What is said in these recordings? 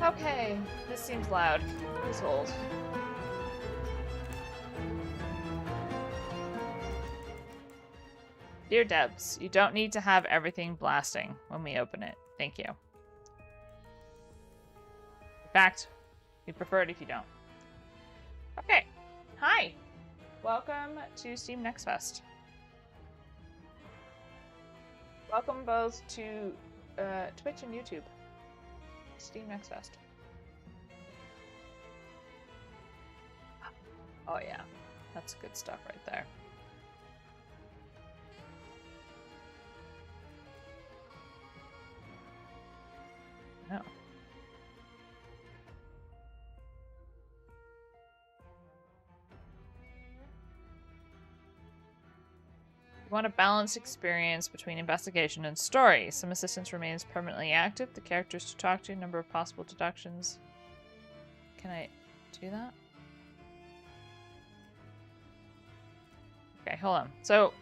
Okay, this seems loud. Please hold. Dear Debs, you don't need to have everything blasting when we open it. Thank you. In fact, we prefer it if you don't. Okay. Hi. Welcome to Steam Next Fest. Welcome both to Twitch and YouTube. Steam Next Fest. Oh yeah, that's good stuff right there. No. You want a balanced experience between investigation and story. Some assistance remains permanently active. The characters to talk to, number of possible deductions. Can I do that? Okay, hold on. So,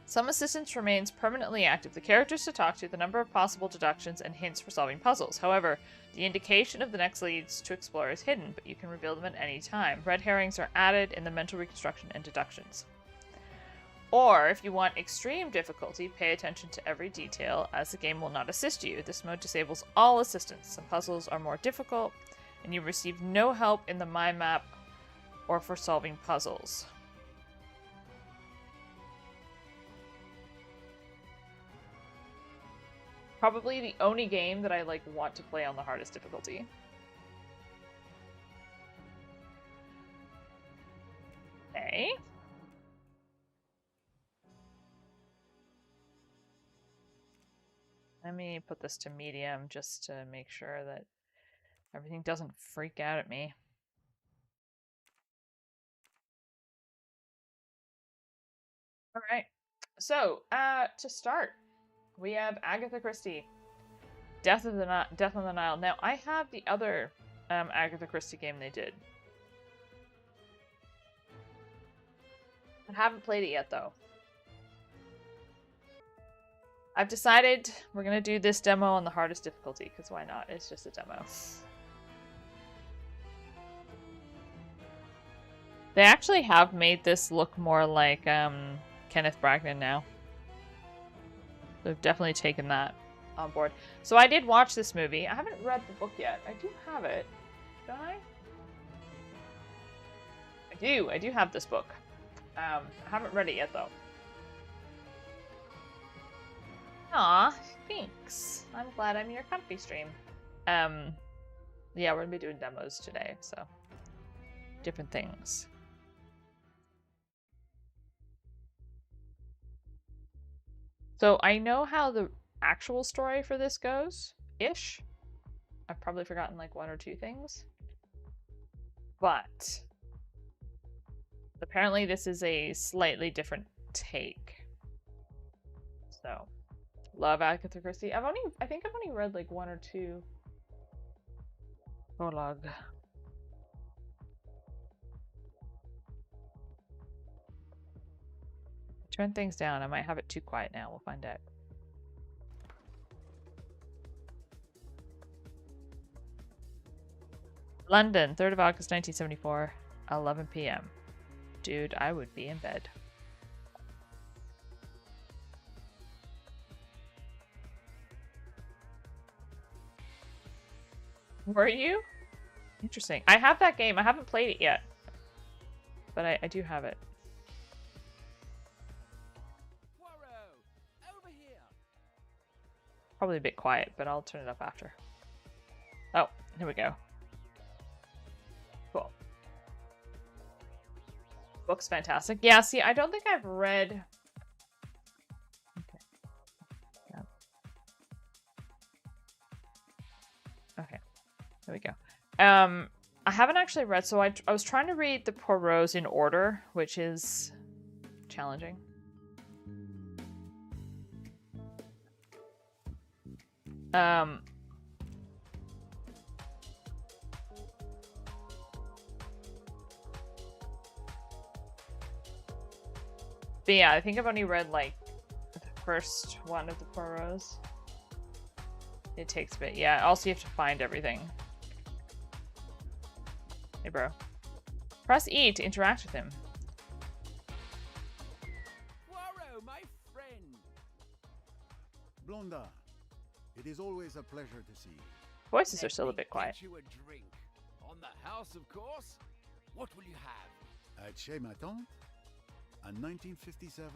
some assistance remains permanently active. The characters to talk to, the number of possible deductions, and hints for solving puzzles. However, the indication of the next leads to explore is hidden, but you can reveal them at any time. Red herrings are added in the mental reconstruction and deductions. Or, if you want extreme difficulty, pay attention to every detail, as the game will not assist you. This mode disables all assistance. Some puzzles are more difficult, and you receive no help in the mind map or for solving puzzles. Probably the only game that I want to play on the hardest difficulty. Okay. Let me put this to medium just to make sure that everything doesn't freak out at me. All right. So, to start, we have Agatha Christie, Death on the Nile. Now, I have the other Agatha Christie game they did. I haven't played it yet, though. I've decided we're going to do this demo on the hardest difficulty, because why not? It's just a demo. They actually have made this look more like Kenneth Branagh now. They've definitely taken that on board. So I did watch this movie. I haven't read the book yet. I do have it. Don't I? I do have this book. I haven't read it yet, though. Aw, thanks. I'm glad I'm your comfy stream. Yeah, we're gonna be doing demos today, so different things. So I know how the actual story for this goes, ish. I've probably forgotten like one or two things. But apparently this is a slightly different take. So love Agatha Christie. I think I've only read like one or two. Prologue. Turn things down. I might have it too quiet now. We'll find out. London, 3rd of August 1974, 11 p.m. Dude, I would be in bed. Were you? Interesting. I have that game. I haven't played it yet. But I do have it. Over here. Probably a bit quiet, but I'll turn it up after. Oh, here we go. Cool. Book's fantastic. Yeah, see, I don't think I've read... Okay. Yeah. Okay. There we go. I haven't actually read, so I was trying to read the Poirots in order, which is challenging. But yeah, I think I've only read like the first one of the Poirots. It takes a bit. Yeah, also you have to find everything. Hey, bro. Press E to interact with him. Poirot, my friend. Blonda, it is always a pleasure to see you. Voices are still a bit quiet. Get you a drink. On the house, of course. What will you have? At Chez Ma Tante, and 1957,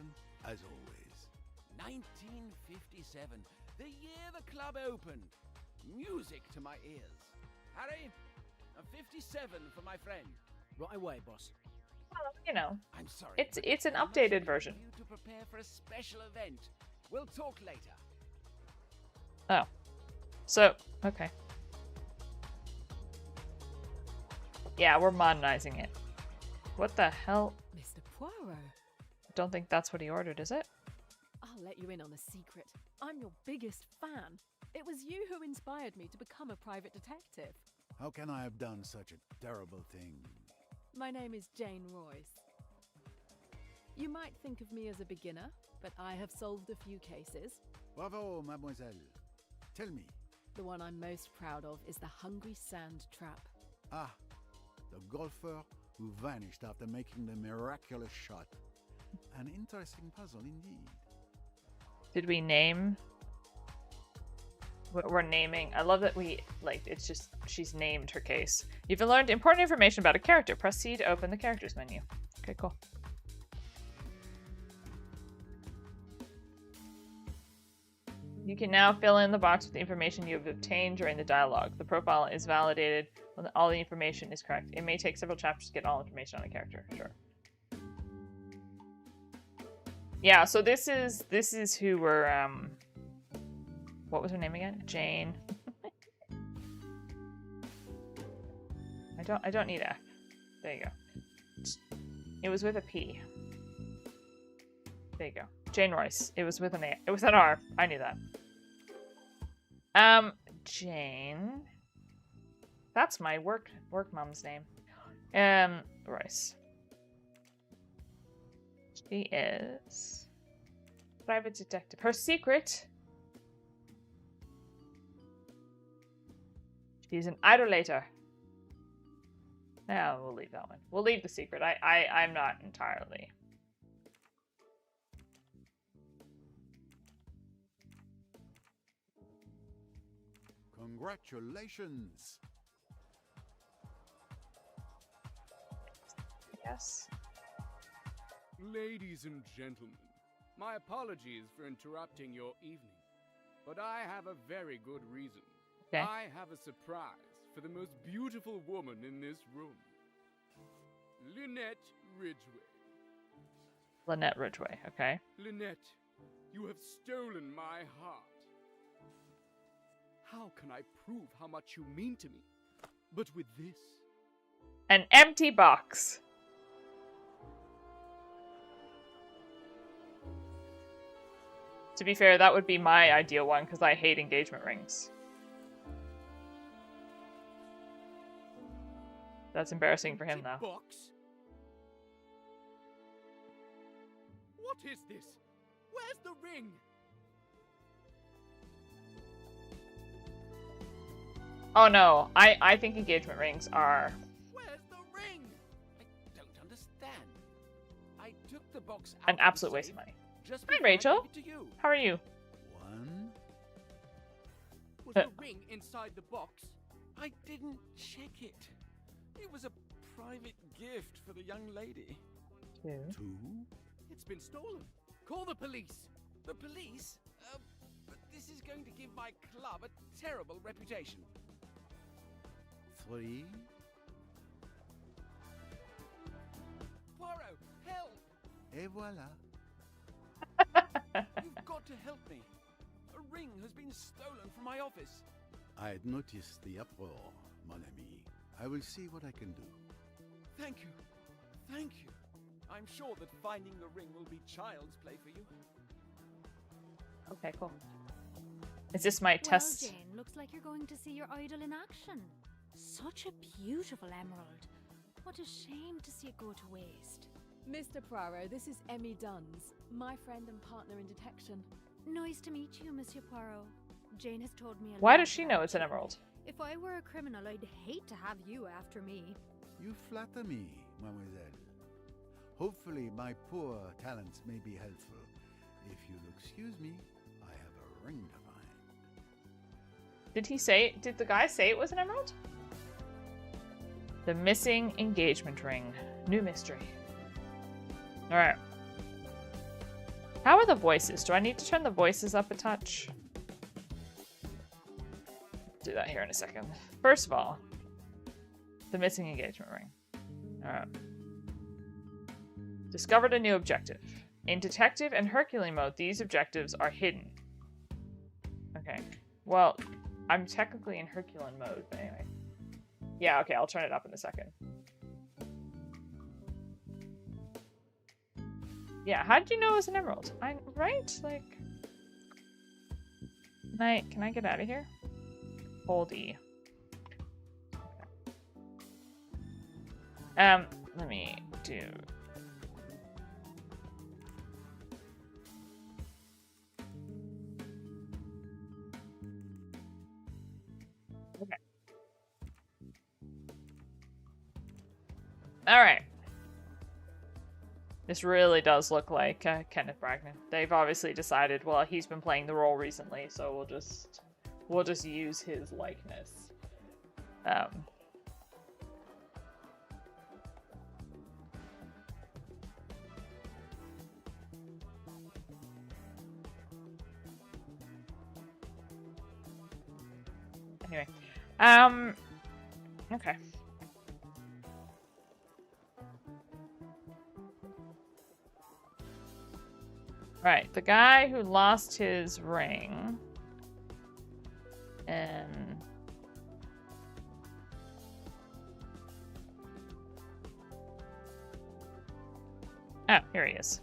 as always. 1957, the year the club opened. Music to my ears. Harry, a 57 for my friend. Right away, boss. Well, you know, I'm sorry. it's an I must updated leave version. you to prepare for a special event. We'll talk later. Oh. So, okay. Yeah, we're modernizing it. What the hell? Mr. Poirot, Don't think that's what he ordered, is it? I'll let you in on a secret. I'm your biggest fan. It was you who inspired me to become a private detective. How can I have done such a terrible thing? My name is Jane Royce. You might think of me as a beginner, but I have solved a few cases. Bravo, mademoiselle. Tell me. The one I'm most proud of is the Hungry Sand Trap. Ah, the golfer who vanished after making the miraculous shot. An interesting puzzle indeed. Did we name? We're naming. I love that we, like, it's just, she's named her case. You've learned important information about a character. Press C to open the characters menu. Okay, cool. You can now fill in the box with the information you have obtained during the dialogue. The profile is validated when all the information is correct. It may take several chapters to get all information on a character. Sure. Yeah, so this is who we're what was her name again? Jane. I don't need F. There you go. It was with a P. There you go. Jane Royce. It was with an A. It was an R. I knew that. Jane. That's my work mom's name. Royce. She is private detective. Her secret. She's an idolater. No, we'll leave that one. We'll leave the secret. I'm not entirely. Congratulations. Yes. Ladies and gentlemen, my apologies for interrupting your evening, but I have a very good reason. Okay. I have a surprise for the most beautiful woman in this room. Lynette Ridgway. Lynette Ridgway, okay. Lynette, you have stolen my heart. How can I prove how much you mean to me? But with this. An empty box. To be fair, that would be my ideal one because I hate engagement rings. That's embarrassing for him, though. Box? What is this? Where's the ring? Oh no, I think engagement rings are... Where's the ring? I don't understand. I took the box out an of the absolute waste safe of money. just Hi, before I Rachel. gave it to you. How are you? One. Was the ring inside the box? I didn't check it. It was a private gift for the young lady. Two. Two. It's been stolen. Call the police. The police? But this is going to give my club a terrible reputation. Three. Poirot, help! Et voilà. You've got to help me. A ring has been stolen from my office. I had noticed the uproar, mon ami. I will see what I can do. Thank you. Thank you. I'm sure that finding the ring will be child's play for you. Okay, cool. Is this my test? Well, Jane, looks like you're going to see your idol in action. Such a beautiful emerald. What a shame to see it go to waste. Mr. Poirot, this is Emmy Duns, my friend and partner in detection. Nice to meet you, Monsieur Poirot. Jane has told me a Why lot does she know about it's an you. emerald? If I were a criminal, I'd hate to have you after me. You flatter me, mademoiselle. Hopefully my poor talents may be helpful. If you'll excuse me, I have a ring to find. Did the guy say it was an emerald? The missing engagement ring. New mystery. Alright. How are the voices? Do I need to turn the voices up a touch? Do that here in a second. First of all, the missing engagement ring. Alright. Discovered a new objective. In detective and Herculean mode, these objectives are hidden. Okay. Well, I'm technically in Herculean mode, but anyway. Yeah, okay, I'll turn it up in a second. Yeah, how did you know it was an emerald? Right? Like... Can I get out of here? Hold E. Okay. Let me do... Okay. Alright. This really does look like Kenneth Bragnon. They've obviously decided, well, he's been playing the role recently, so we'll just use his likeness. Anyway, okay. Right, the guy who lost his ring. And... Oh, here he is.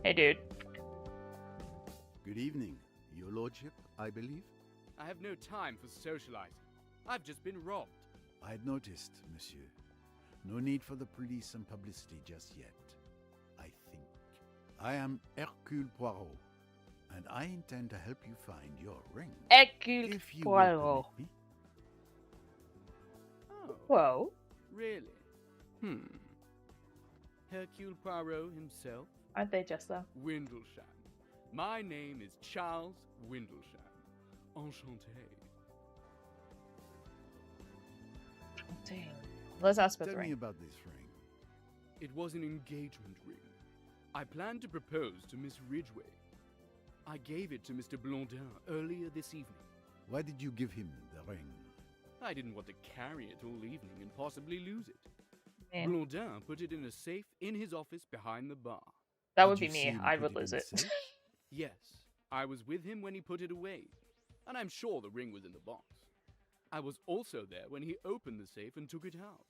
Hey, dude. Good evening, your lordship, I believe. I have no time for socializing. I've just been robbed. I had noticed, monsieur. No need for the police and publicity just yet. I think. I am Hercule Poirot, and I intend to help you find your ring. Hercule If you Poirot. will permit me. Oh, Whoa. really? Hercule Poirot himself? Aren't they just though? Windlesham. My name is Charles Windlesham. Enchanté. Dang. Let's ask about Tell the me ring. about this ring. It was an engagement ring. I planned to propose to Miss Ridgway. I gave it to Mr. Blondin earlier this evening. Why did you give him the ring? I didn't want to carry it all evening and possibly lose it. Man, Blondin put it in a safe in his office behind the bar. that Did would be you see me. him I put would it in lose the it. safe? Yes, I was with him when he put it away, and I'm sure the ring was in the box. I was also there when he opened the safe and took it out.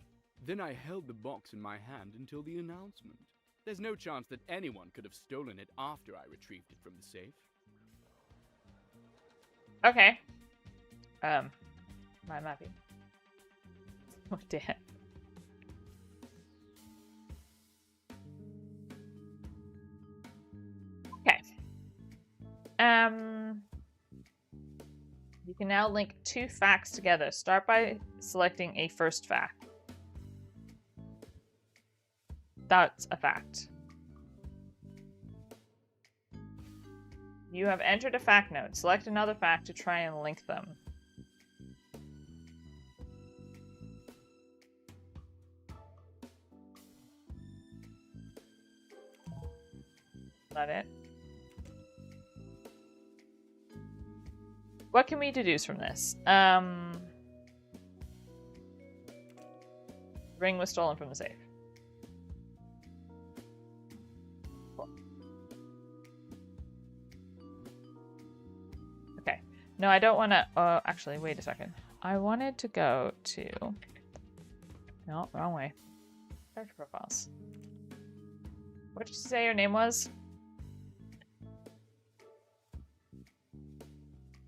Then I held the box in my hand until the announcement. There's no chance that anyone could have stolen it after I retrieved it from the safe. Okay. I'm happy. Oh, damn. Okay. You can now link two facts together. Start by selecting a first fact. That's a fact. You have entered a fact node. Select another fact to try and link them. Is that it? What can we deduce from this? Ring was stolen from the safe. Cool. Okay. No, I don't want to... actually, wait a second. I wanted to go to... No, wrong way. Character profiles. What did you say your name was?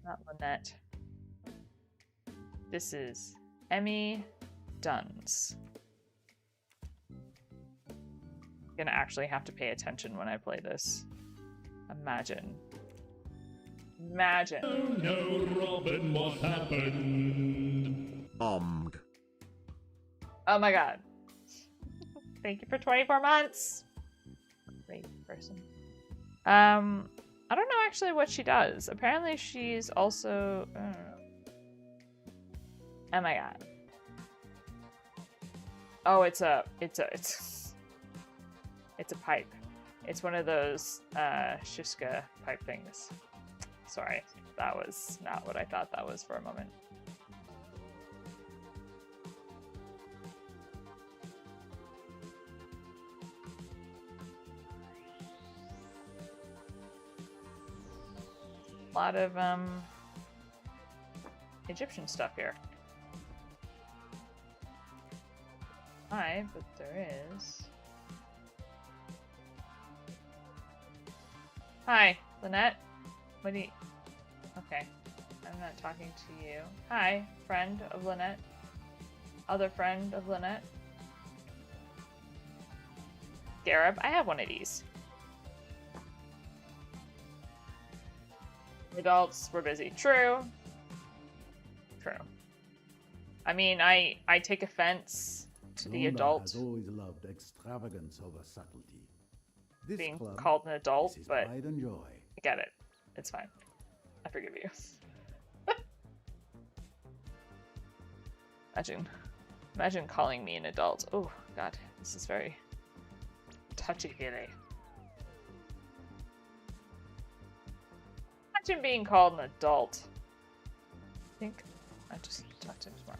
Not Lynette. This is Emmy Duns. I'm gonna actually have to pay attention when I play this. Imagine. Imagine. Oh no, Robin, what happened? Bombed. Oh my god. Thank you for 24 months. Great person. I don't know actually what she does. Apparently she's also... I don't know. Oh my god. Oh, it's a pipe. It's one of those Shuska pipe things. Sorry, that was not what I thought that was for a moment. A lot of Egyptian stuff here. Hi, but there is. Hi, Lynette. What do you... Okay. I'm not talking to you. Hi, friend of Lynette. Other friend of Lynette. Garib, I have one of these. Adults were busy. True. True. I mean, I take offense to the adult has always loved extravagance over subtlety. This being club called an adult, is his but pride and joy. I get it. It's fine. I forgive you. Imagine calling me an adult. Oh god, this is very touchy-feely. Imagine being called an adult. I think I just talked to him tomorrow.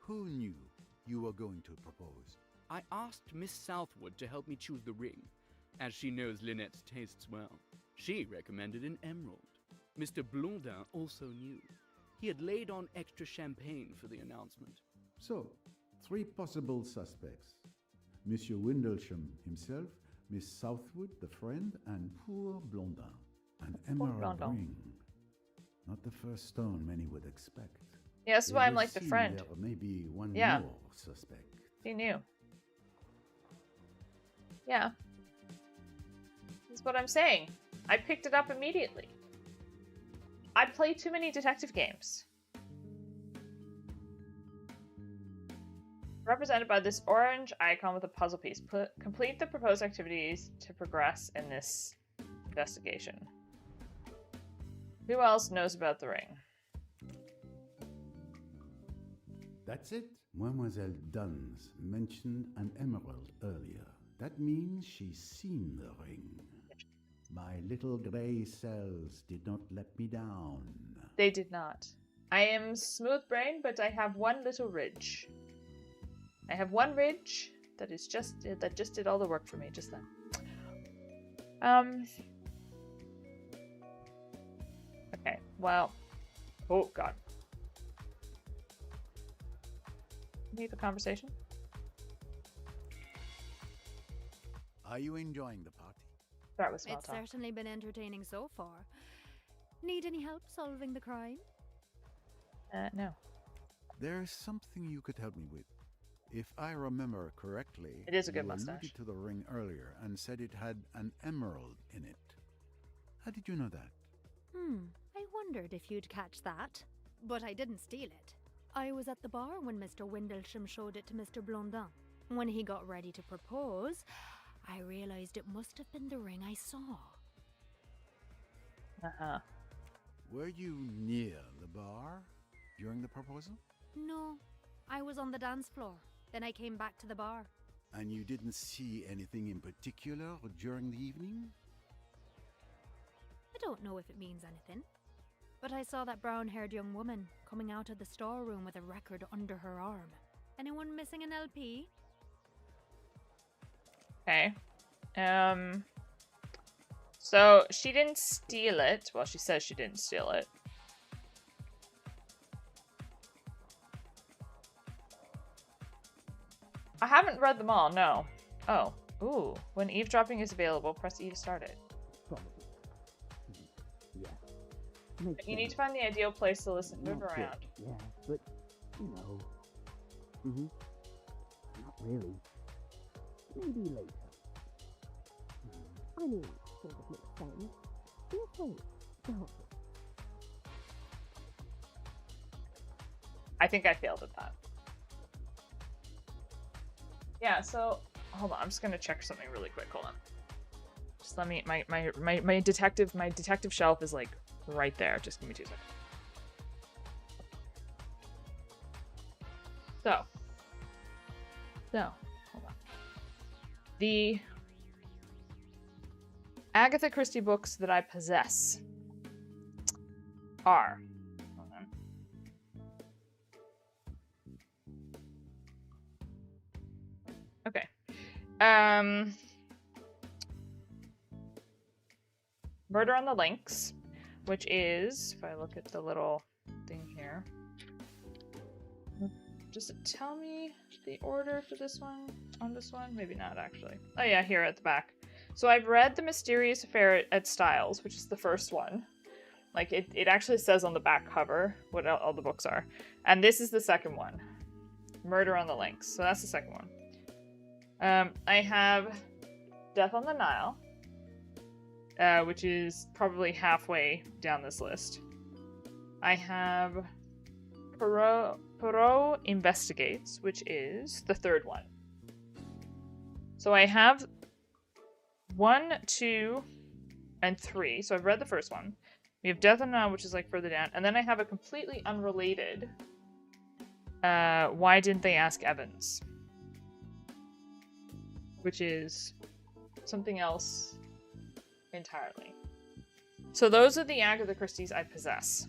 Who knew you were going to propose? I asked Miss Southwood to help me choose the ring, as she knows Lynette's tastes well. She recommended an emerald. Mr. Blondin also knew. He had laid on extra champagne for the announcement. So, 3 possible suspects. Monsieur Windlesham himself, Miss Southwood, the friend, and poor Blondin. An emerald Blondin. ring. Not the first stone many would expect. Yeah, that's why It I'm would like the seem friend. There may be one Yeah. more suspect. He knew. Yeah. That's what I'm saying. I picked it up immediately. I play too many detective games. Represented by this orange icon with a puzzle piece. Complete the proposed activities to progress in this investigation. Who else knows about the ring? That's it. Mademoiselle Duns mentioned an emerald earlier. That means she's seen the ring. My little grey cells did not let me down. They did not. I am smooth-brained, but I have one little ridge. I have one ridge that just did all the work for me just then. Okay, well. Oh, God. Leave the conversation. Are you enjoying the party? Start with small It's talk. certainly been entertaining so far. Need any help solving the crime? No. There's something you could help me with. If I remember correctly, It is a good you mustache. alluded to the ring earlier and said it had an emerald in it. How did you know that? I wondered if you'd catch that. But I didn't steal it. I was at the bar when Mr. Windlesham showed it to Mr. Blondin. When he got ready to propose, I realized it must have been the ring I saw. Uh-huh. Were you near the bar during the proposal? No, I was on the dance floor. Then I came back to the bar. And you didn't see anything in particular during the evening? I don't know if it means anything. But I saw that brown-haired young woman coming out of the storeroom with a record under her arm. Anyone missing an LP? Okay. So she didn't steal it. Well, she says she didn't steal it. I haven't read them all, no. Oh. Ooh. When eavesdropping is available, press E to start it. Probably. Yeah. Makes You need to sense. find the ideal place to listen. Move Not around. good, yeah, but, you know. Not really. Maybe later. I mean, it sort of makes sense. Feel free. Oh, I think I failed at that. Yeah, so hold on, I'm just gonna check something really quick. Hold on. Just let me my detective shelf is like right there. Just give me 2 seconds. So hold on. The Agatha Christie books that I possess are. Hold on. Okay. Murder on the Links, which is, if I look at the little thing here, does it tell me the order for this one? On this one? Maybe not, actually. Oh yeah, here at the back. So I've read The Mysterious Affair at Styles, which is the first one. Like, it actually says on the back cover what all the books are. And this is the second one. Murder on the Links. So that's the second one. I have Death on the Nile, which is probably halfway down this list. I have Poirot Investigates, which is the third one. So I have 1, 2, and 3. So I've read the first one. We have Death on the Nile, which is like further down. And then I have a completely unrelated Why Didn't They Ask Evans? Which is something else entirely. So those are the Agatha Christie's I possess.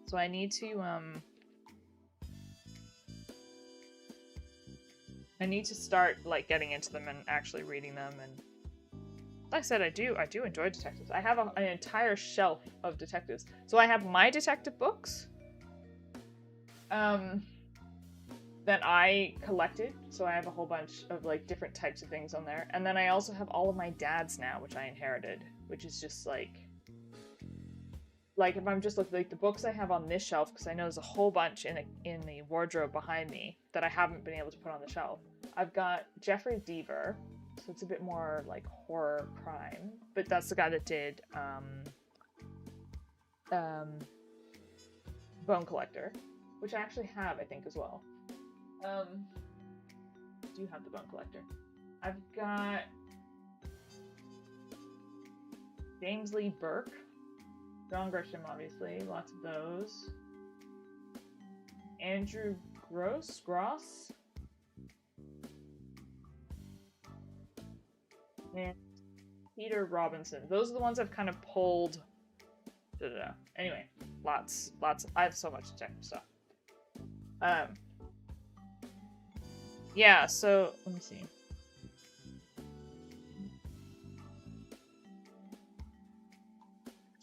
So I need to start like getting into them and actually reading them. And like I said, I do enjoy detectives. I have an entire shelf of detectives. So I have my detective books that I collected. So I have a whole bunch of like different types of things on there. And then I also have all of my dad's now, which I inherited, which is just like if I'm just looking, like the books I have on this shelf, because I know there's a whole bunch in the wardrobe behind me that I haven't been able to put on the shelf. I've got Jeffrey Deaver, so it's a bit more like horror crime, but that's the guy that did Bone Collector, which I actually have, I think, as well. I do have the Bone Collector. I've got James Lee Burke, John Grisham, obviously, lots of those. Andrew Gross, and Peter Robinson. Those are the ones I've kind of pulled. Anyway, lots. I have so much detective stuff. Yeah, so let me see.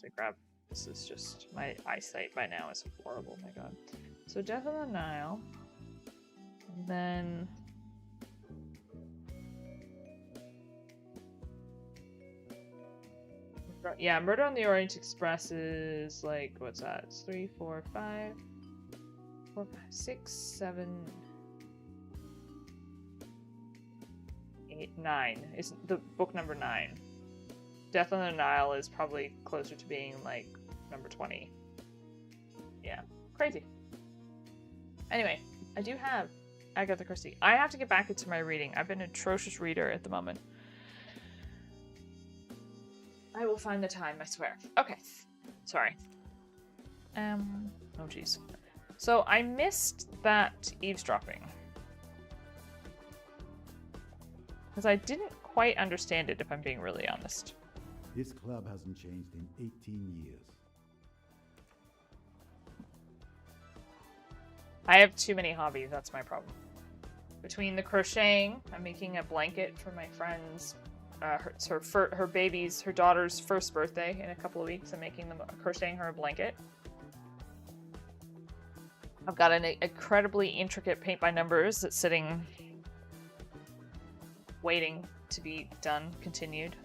To grab. This is just my eyesight by now is horrible. My God. So Death on the Nile, and then. Yeah, Murder on the Orient Express is like, what's that? It's 3, 4, 5, 6, 7, 8, 9. Is the book number 9. Death on the Nile is probably closer to being like number 20. Yeah, crazy. Anyway, I do have Agatha Christie. I have to get back into my reading. I've been an atrocious reader at the moment. I will find the time, I swear. Okay. Sorry. Oh jeez. So I missed that eavesdropping. Because I didn't quite understand it, if I'm being really honest. This club hasn't changed in 18 years. I have too many hobbies, that's my problem. Between the crocheting, I'm making a blanket for my friend's her daughter's first birthday in a couple of weeks. I'm crocheting her a blanket. I've got an incredibly intricate paint by numbers that's sitting, waiting to be done, continued.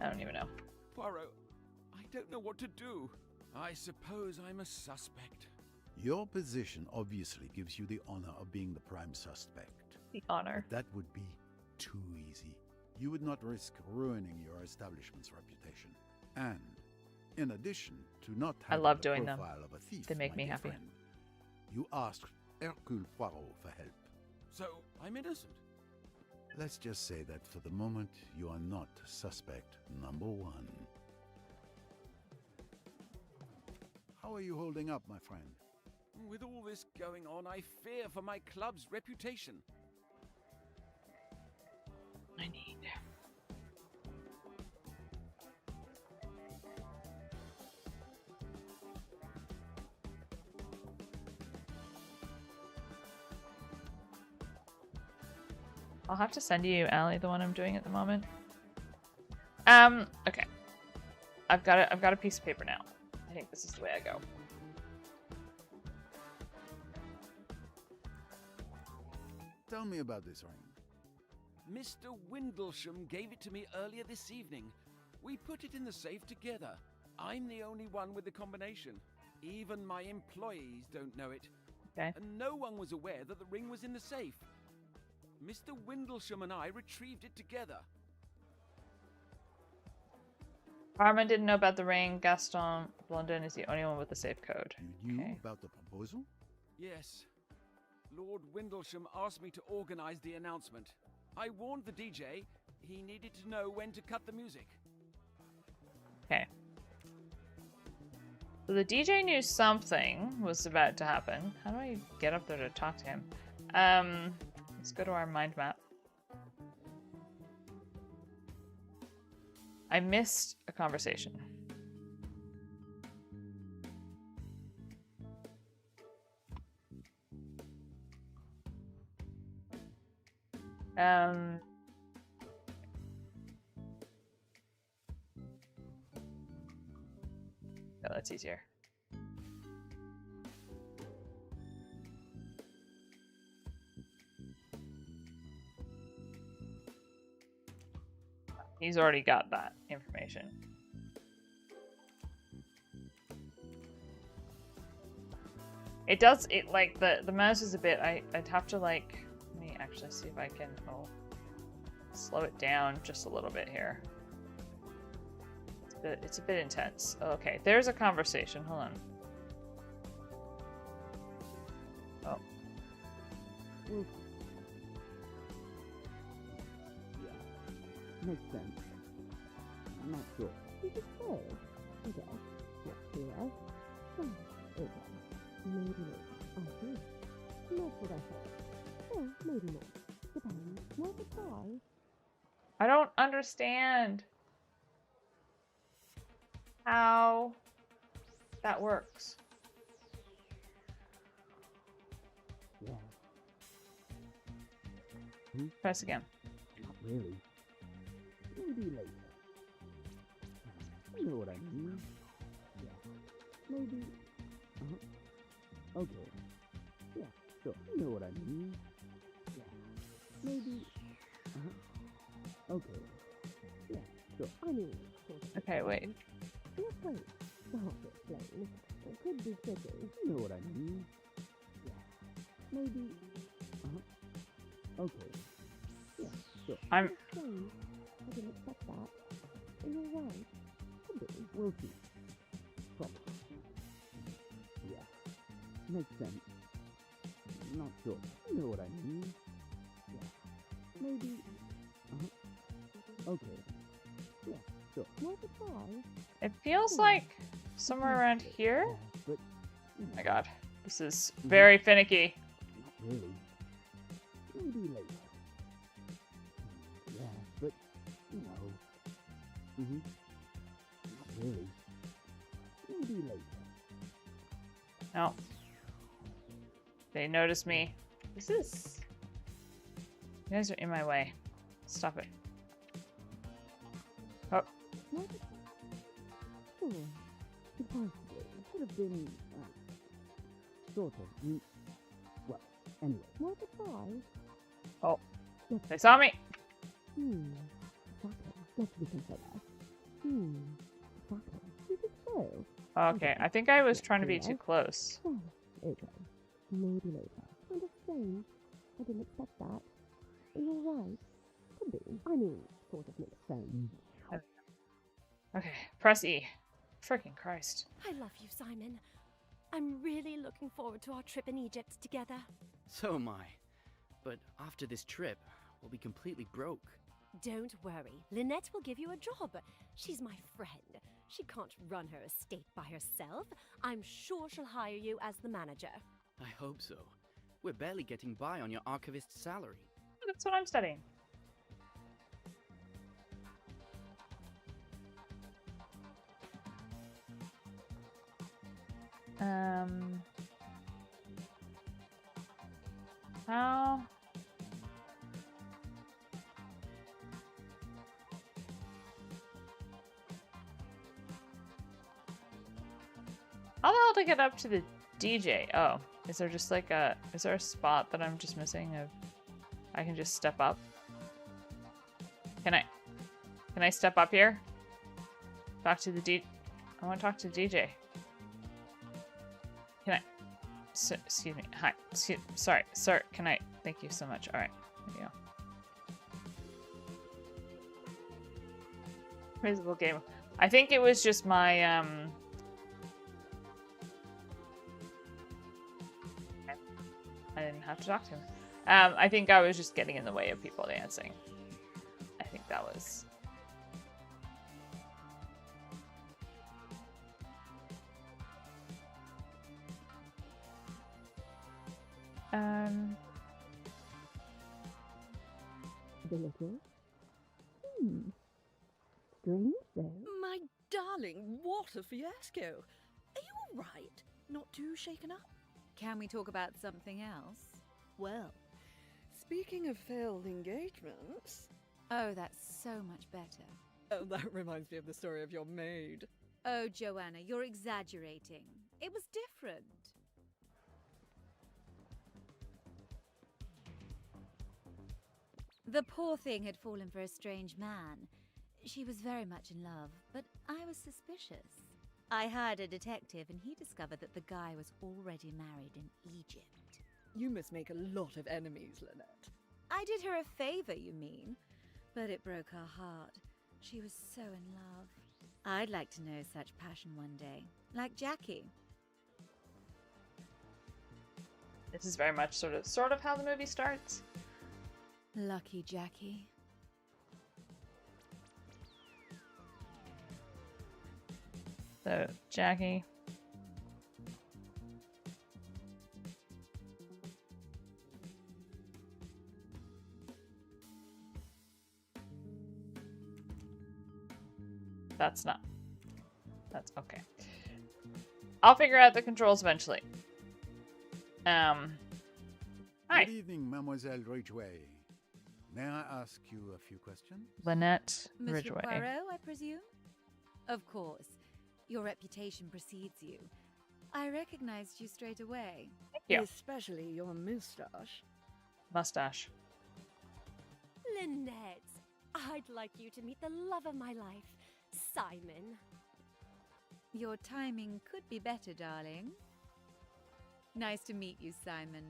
I don't even know. Poirot, I don't know what to do. I suppose I'm a suspect. Your position obviously gives you the honor of being the prime suspect. The honor. That would be too easy. You would not risk ruining your establishment's reputation. And, in addition to not I having love the doing them. profile of a thief, They make my me dear happy. friend, you asked Hercule Poirot for help. So, I'm innocent. Let's just say that for the moment, you are not suspect number one. How are you holding up, my friend? With all this going on, I fear for my club's reputation. I need. I'll have to send you, Allie, the one I'm doing at the moment. Okay. I've got a piece of paper now. I think this is the way I go. Tell me about this ring. Mr. Windlesham gave it to me earlier this evening. We put it in the safe together. I'm the only one with the combination. Even my employees don't know it. Okay. And no one was aware that the ring was in the safe. Mr. Windlesham and I retrieved it together. Carmen didn't know about the ring. Gaston Blondin is the only one with the safe code. You knew Okay. about the proposal? Yes. Lord Windlesham asked me to organize the announcement. I warned the DJ he needed to know when to cut the music. Okay. So the DJ knew something was about to happen. How do I get up there to talk to him? Let's go to our mind map. I missed a conversation. No, that's easier. He's already got that information. It does, it like, the mouse is a bit, I'd have to like, let me actually see if I can, slow it down just a little bit here. It's a bit intense. Okay, there's a conversation, hold on. Oh. Yeah. Makes sense. I'm not sure. You just say. Okay. Yes, here. Oh, okay. Maybe later. I see. Not what I thought. Or maybe not. Depends. Worth a try. I don't understand how that works. Yeah. Press again. Not really. Maybe later. You know what I mean? Yeah. Maybe. Okay. Yeah, sure. You know what I mean? Yeah. Maybe. Okay. Yeah, sure. I mean, Okay, wait. let's wait. The hard to explain. It could be tricky. You know what I mean? Yeah. Maybe. Okay. Yeah, sure. I'm- Strange. I didn't expect that. And you're right. Could be. We'll see. Probably. Yeah. Makes sense. Not sure. You know what I mean? Yeah. Maybe. Okay. Yeah, sure. Worth a try. It feels like somewhere around here. Yeah, but. Oh my god. This is very finicky. Not really. Maybe later. Yeah, but, you know. Not really. Maybe later. No. They notice me. This is... You guys are in my way. Stop it. Oh. What? Sure. Impossible. It could have been, sort of. Well, anyway. Worth a try. Oh. They saw me. Exactly. Let's be considered. Exactly. You think so? Okay, I think I was trying to be too close. Well, okay. Maybe later. Kind of strange. I didn't expect that. But you're right. Could be. I mean, sort of makes sense. Okay, press E. Freaking Christ. I love you, Simon. I'm really looking forward to our trip in Egypt together. So am I. But after this trip, we'll be completely broke. Don't worry, Lynette will give you a job. She's my friend. She can't run her estate by herself. I'm sure she'll hire you as the manager. I hope so. We're barely getting by on your archivist's salary. That's what I'm studying. How? How the hell to get up to the DJ? Oh, is there just like is there a spot that I'm just missing of, I can just step up? Can I step up here? Talk to the I want to talk to the DJ. Can I? Excuse me. Hi. Sorry, sir. Can I? Thank you so much. All right. There you go. Visible game. I think it was just my I didn't have to talk to him. I think I was just getting in the way of people dancing. I think that was. Delicious. Strange though. My darling, what a fiasco. Are you all right? Not too shaken up? Can we talk about something else? Well, speaking of failed engagements... Oh, that's so much better. Oh, that reminds me of the story of your maid. Oh, Joanna, you're exaggerating. It was different. The poor thing had fallen for a strange man. She was very much in love, but I was suspicious. I hired a detective and he discovered that the guy was already married in Egypt. You must make a lot of enemies, Lynette. I did her a favor, you mean? But it broke her heart. She was so in love. I'd like to know such passion one day, like Jackie. This is very much sort of how the movie starts. Lucky Jackie. So, Jackie. That's okay. I'll figure out the controls eventually. Hi. Good evening, Mademoiselle Ridgway. May I ask you a few questions? Lynette Mr. Ridgway. Poirot, I presume? Of course. Your reputation precedes you. I recognized you straight away. Thank you. Especially your moustache. Mustache. Lynette, I'd like you to meet the love of my life, Simon. Your timing could be better, darling. Nice to meet you, Simon.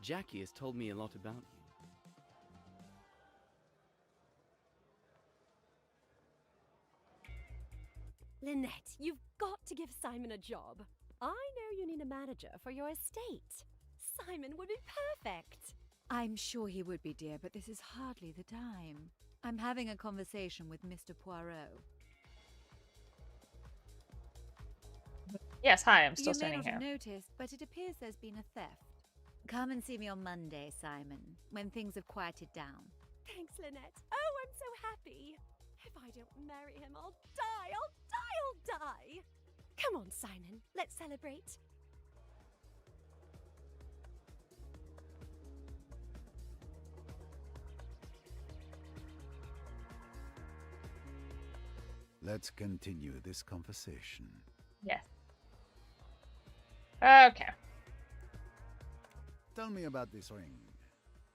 Jackie has told me a lot about you. Lynette, you've got to give Simon a job. I know you need a manager for your estate. Simon would be perfect. I'm sure he would be, dear, but this is hardly the time. I'm having a conversation with Mr. Poirot. Yes, hi, I'm still you standing may not here. have noticed, but it appears there's been a theft. Come and see me on Monday, Simon, when things have quieted down. Thanks, Lynette. Oh, I'm so happy. If I don't marry him, I'll die. I'll die. Come on, Simon. Let's celebrate. Let's continue this conversation. Yes. Okay. Tell me about this ring.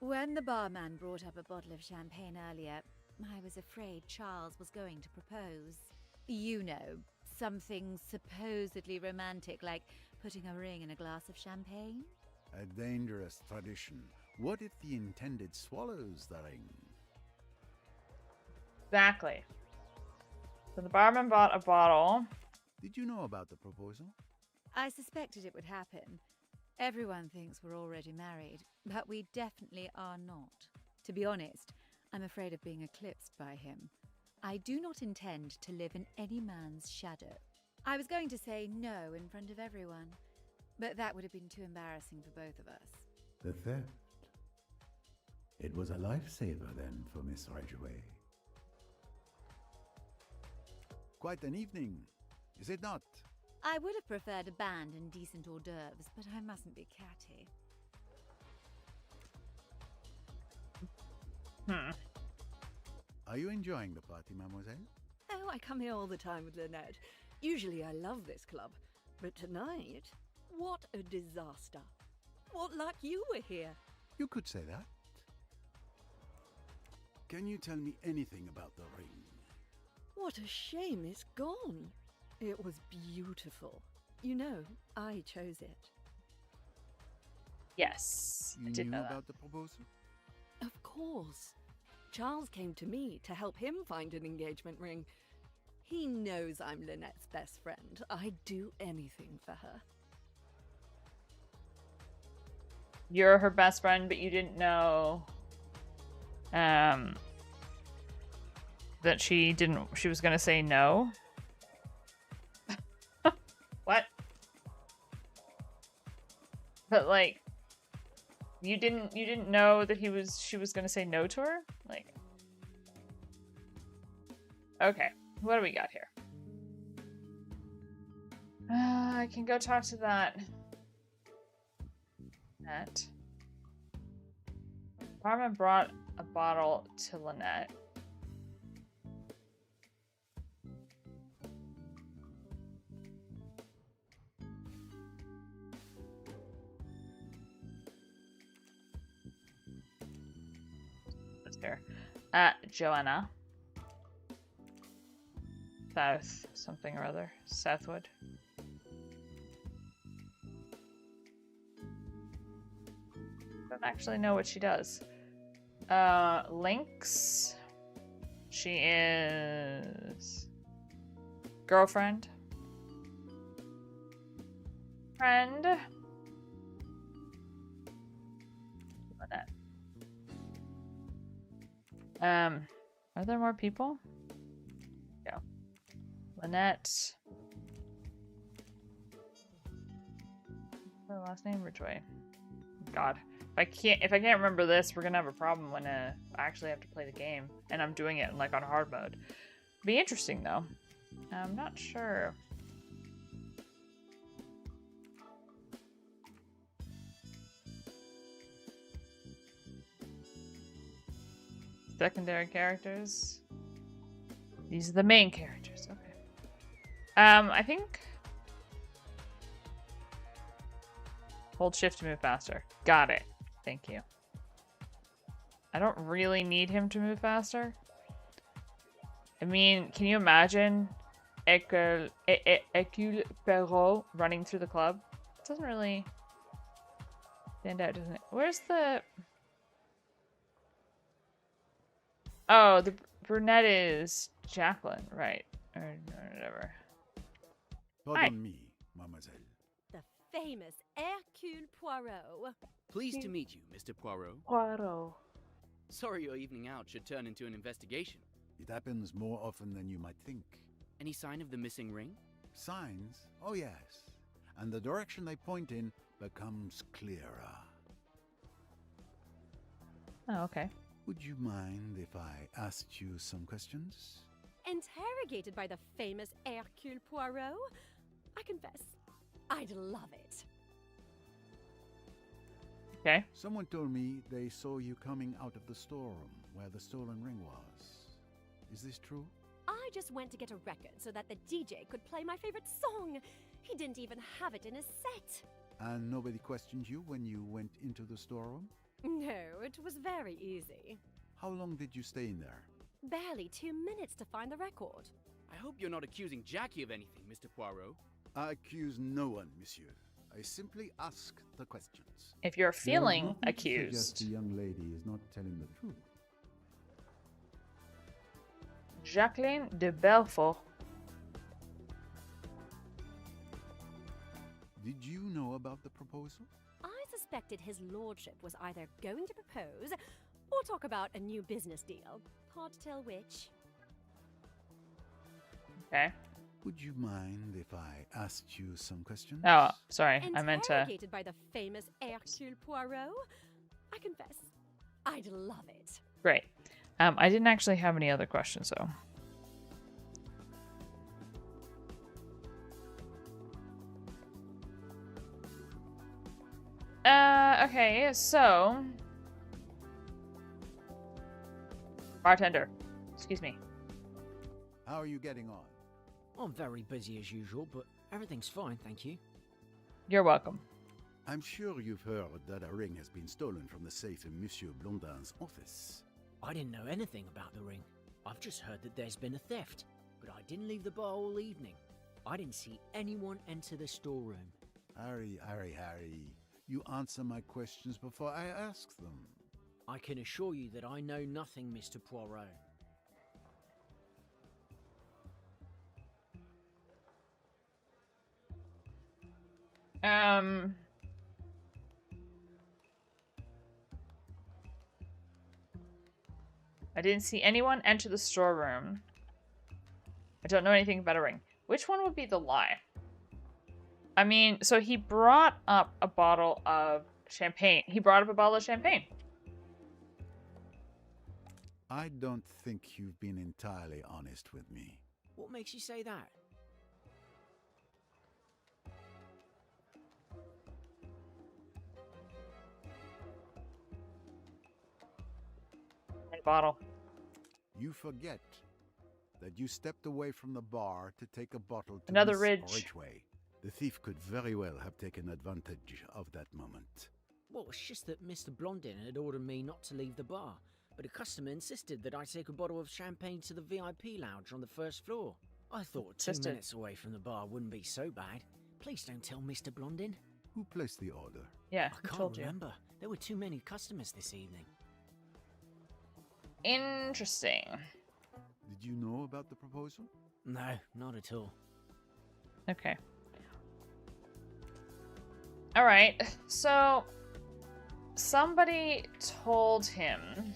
When the barman brought up a bottle of champagne earlier, I was afraid Charles was going to propose. You know, something supposedly romantic like putting a ring in a glass of champagne. A dangerous tradition. What if the intended swallows the ring? Exactly. So the barman bought a bottle. Did you know about the proposal? I suspected it would happen. Everyone thinks we're already married, but we definitely are not. To be honest, I'm afraid of being eclipsed by him. I do not intend to live in any man's shadow. I was going to say no in front of everyone, but that would have been too embarrassing for both of us. The theft. It was a lifesaver then for Miss Ridgway. Quite an evening, is it not? I would have preferred a band and decent hors d'oeuvres, but I mustn't be catty. Are you enjoying the party, mademoiselle? Oh, I come here all the time with Lynette. Usually I love this club. But tonight, what a disaster. What luck you were here. You could say that. Can you tell me anything about the ring? What a shame it's gone. It was beautiful. You know, I chose it. Yes, I You did knew know that. about the proposal? Of course. Charles came to me to help him find an engagement ring. He knows I'm Lynette's best friend. I'd do anything for her. You're her best friend, but you didn't know that she was gonna say no. What? But like you didn't know that she was gonna say no to her? Like, okay, what do we got here? I can go talk to that. Barman brought a bottle to Lynette. What's there? Joanna. South something or other. Southwood. Don't actually know what she does. Lynx. She is girlfriend. Friend. Lynette. Are there more people? Yeah. Lynette. What's her last name? Ridgway. God. If I can't remember this, we're gonna have a problem when I actually have to play the game. And I'm doing it like on hard mode. Be interesting though. I'm not sure. Secondary characters. These are the main characters. Okay. I think hold shift to move faster. Got it. Thank you. I don't really need him to move faster. I mean, can you imagine Hercule Poirot running through the club? It doesn't really stand out, doesn't it? Where's the... Oh, the brunette is Jacqueline, right? Or whatever. Pardon me, mademoiselle. The famous Hercule Poirot. Pleased to meet you, Mr. Poirot. Poirot. Sorry your evening out should turn into an investigation. It happens more often than you might think. Any sign of the missing ring? Signs? Oh yes. And the direction they point in becomes clearer. Oh, okay. Would you mind if I asked you some questions? Interrogated by the famous Hercule Poirot? I confess, I'd love it. Okay. Someone told me they saw you coming out of the storeroom where the stolen ring was. Is this true? I just went to get a record so that the DJ could play my favorite song. He didn't even have it in his set. And nobody questioned you when you went into the storeroom? No, it was very easy. How long did you stay in there? Barely 2 minutes to find the record. I hope you're not accusing Jackie of anything, Mr. Poirot. I accuse no one, monsieur. I simply ask the questions. If you're There is feeling nothing to accused, suggest the young lady is not telling the truth. Jacqueline de Belfort. Did you know about the proposal? I suspected his lordship was either going to propose or talk about a new business deal. Hard to tell which. Okay. Would you mind if I asked you some questions? Oh, sorry. I meant to. Interrogated by the famous Hercule Poirot? I confess, I'd love it. Great. I didn't actually have any other questions, though. Okay, so... Bartender. Excuse me. How are you getting on? I'm very busy as usual, but everything's fine, thank you. You're welcome. I'm sure you've heard that a ring has been stolen from the safe in Monsieur Blondin's office. I didn't know anything about the ring. I've just heard that there's been a theft, but I didn't leave the bar all evening. I didn't see anyone enter the storeroom. Harry, you answer my questions before I ask them. I can assure you that I know nothing, Mr. Poirot. I didn't see anyone enter the storeroom. I don't know anything about a ring. Which one would be the lie? I mean, so he brought up a bottle of champagne. He brought up a bottle of champagne. I don't think you've been entirely honest with me. What makes you say that? Bottle. You forget that you stepped away from the bar to take a bottle to Another Miss Ridge. Ridgway. The thief could very well have taken advantage of that moment. Well, it's just that Mr. Blondin had ordered me not to leave the bar, but a customer insisted that I take a bottle of champagne to the VIP lounge on the first floor. I thought 2 minutes away from the bar wouldn't be so bad. Please don't tell Mr. Blondin. Who placed the order? Yeah, I can't remember. There were too many customers this evening. Interesting. Did you know about the proposal? No, not at all. Okay. All right. So somebody told him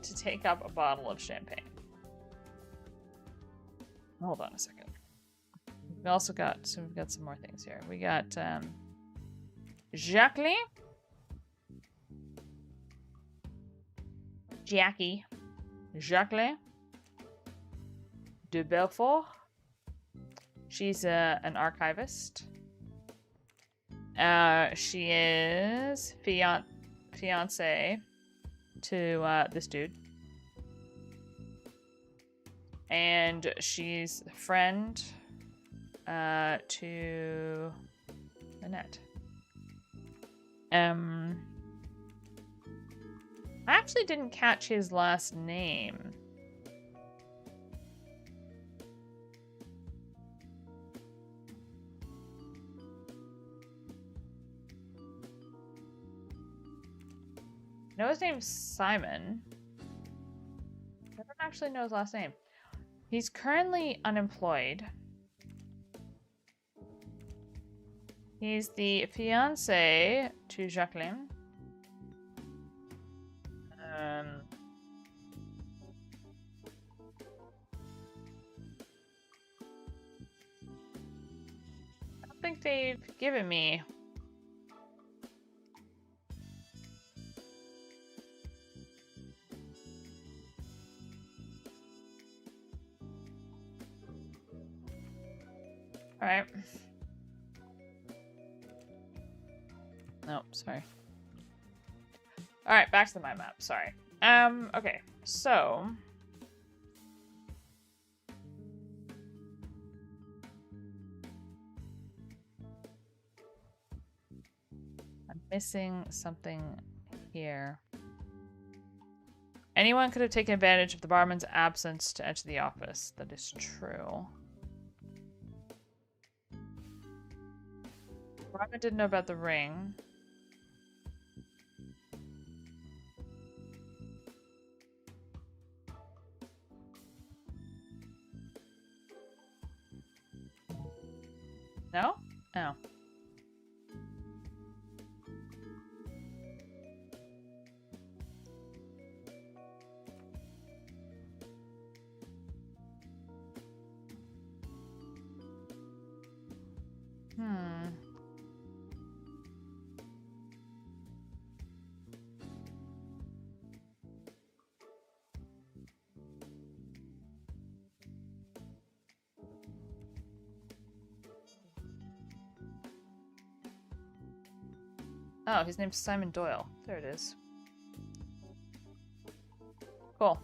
to take up a bottle of champagne. Hold on a second. We've also got we've got some more things here. We got Jacqueline. Jacqueline de Belfort. She's an archivist. She is fiance to this dude. And she's a friend to Lynette. I actually didn't catch his last name. I know his name's Simon. I don't actually know his last name. He's currently unemployed. He's the fiance to Jacqueline. I don't think they've given me. All right. Nope, sorry. All right, back to the mind map. Sorry. Okay, so I'm missing something here. Anyone could have taken advantage of the barman's absence to enter the office. That is true. Robin didn't know about the ring. No? Oh. Oh, his name's Simon Doyle. There it is. Cool.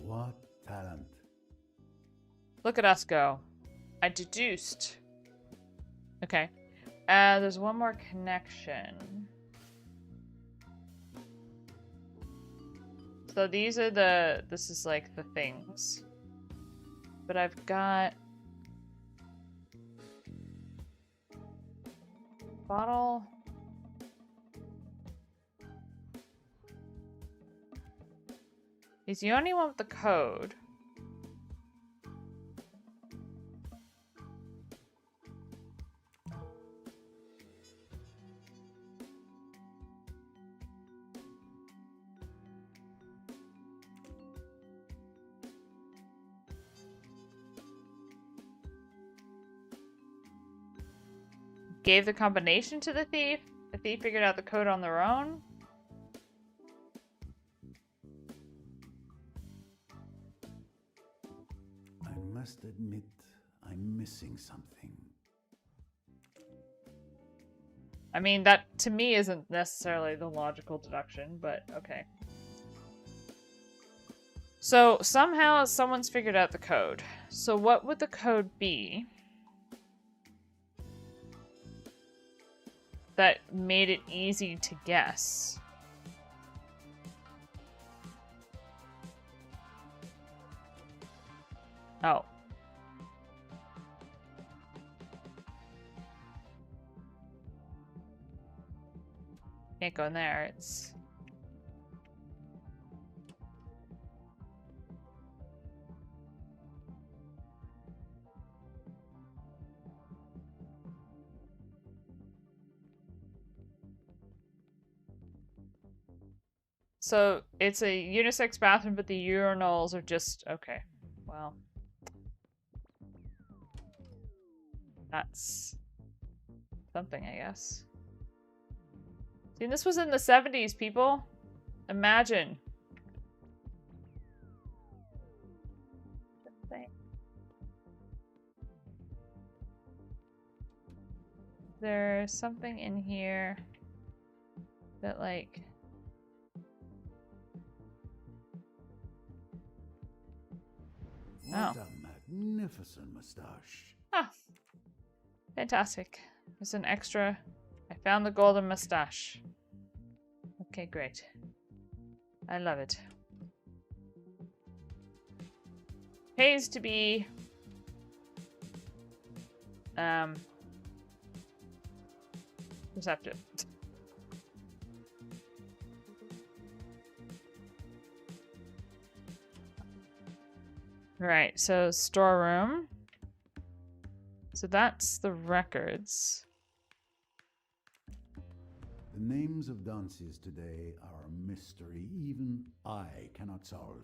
What talent. Look at us go. I deduced. Okay. There's one more connection. So these are this is like the things. But I've got bottle. He's the only one with the code. Gave the combination to the thief. The thief figured out the code on their own. I must admit, I'm missing something. I mean, that to me isn't necessarily the logical deduction, but okay. So somehow someone's figured out the code. So what would the code be that made it easy to guess? Oh. Can't go in there, it's... So, it's a unisex bathroom, but the urinals are just... Okay, well... That's... something, I guess. See, this was in the 70s, people. Imagine. There's something in here that, like... What a magnificent mustache. Ah. Fantastic. There's an extra. I found the golden mustache. Okay, great. I love it. Pays to be... receptive. Right, so storeroom. So that's the records. The names of dances today are a mystery even I cannot solve.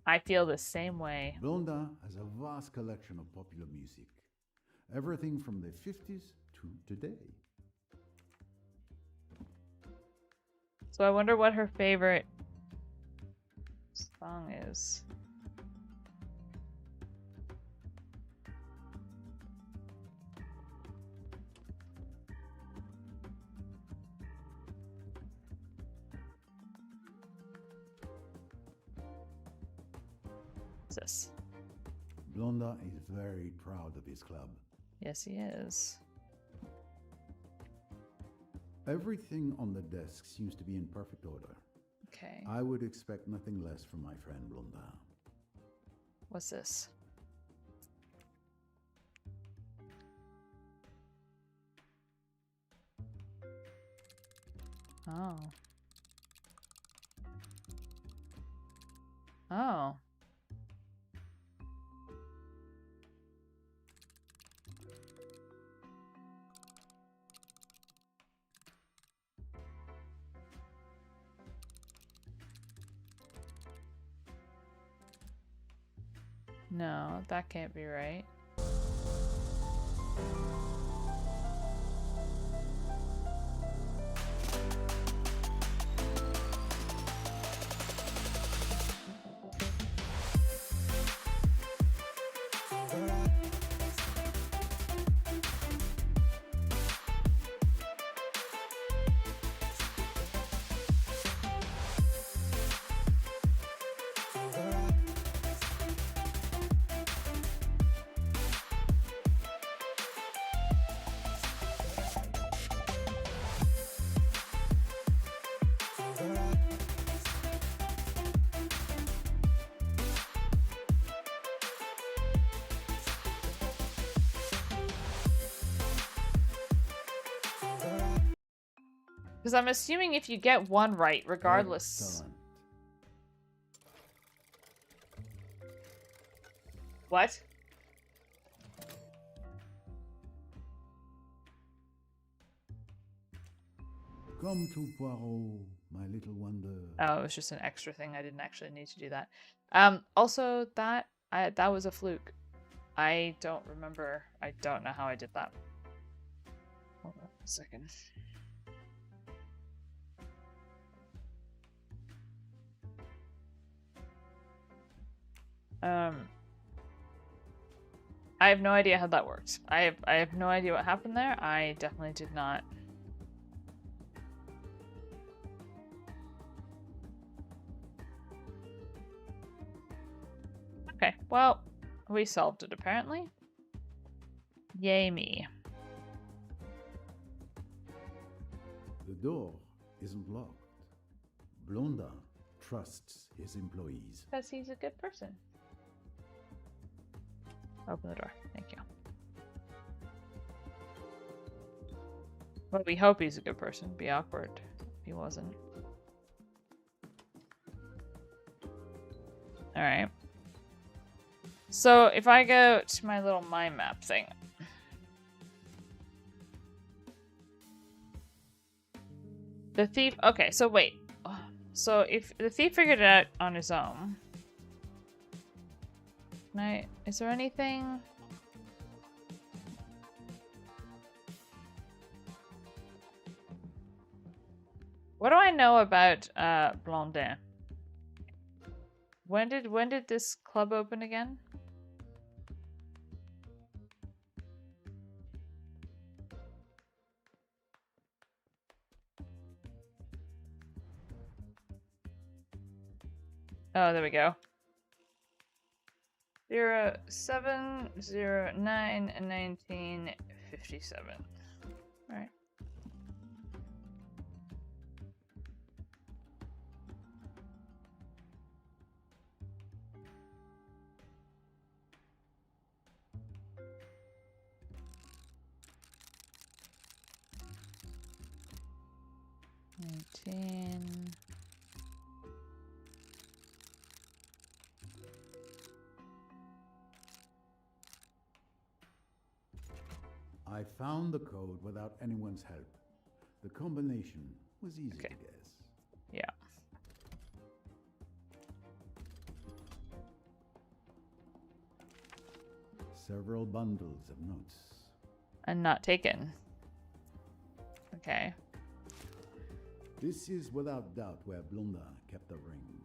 I feel the same way. Blonda has a vast collection of popular music. Everything from the 50s to today. So I wonder what her favorite song is. What's this? Blonda is very proud of his club. Yes, he is. Everything on the desk seems to be in perfect order. Okay. I would expect nothing less from my friend Blondin. What's this? Oh. Oh. No, that can't be right. Because I'm assuming if you get one right, regardless. Excellent. What? Come to Poirot, my little wonder. Oh, it was just an extra thing. I didn't actually need to do that. Also, that was a fluke. I don't remember. I don't know how I did that. Hold on a second. I have no idea how that worked. I have no idea what happened there. I definitely did not. Okay, well, we solved it apparently. Yay me. The door isn't locked. Blondin trusts his employees. Because he's a good person. Open the door. Thank you. Well, we hope he's a good person. It'd be awkward if he wasn't. Alright. So, if I go to my little mind map thing. The thief... Okay, so wait. So, if the thief figured it out on his own... Is there anything? What do I know about Blondin? When did this club open again? Oh, there we go. 07/09/1957. All right. I found the code without anyone's help. The combination was easy to guess. Yeah. Several bundles of notes. And not taken. Okay. This is without doubt where Blondin kept the ring.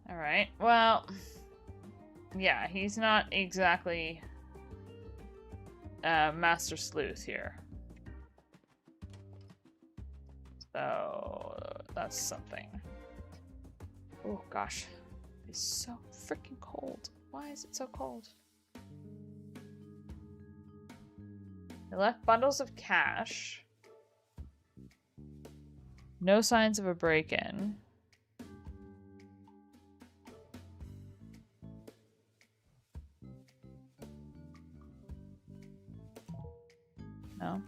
Alright, well... Yeah, he's not exactly... Master Sleuth here. So... That's something. Oh gosh. It's so freaking cold. Why is it so cold? They left bundles of cash. No signs of a break-in. No?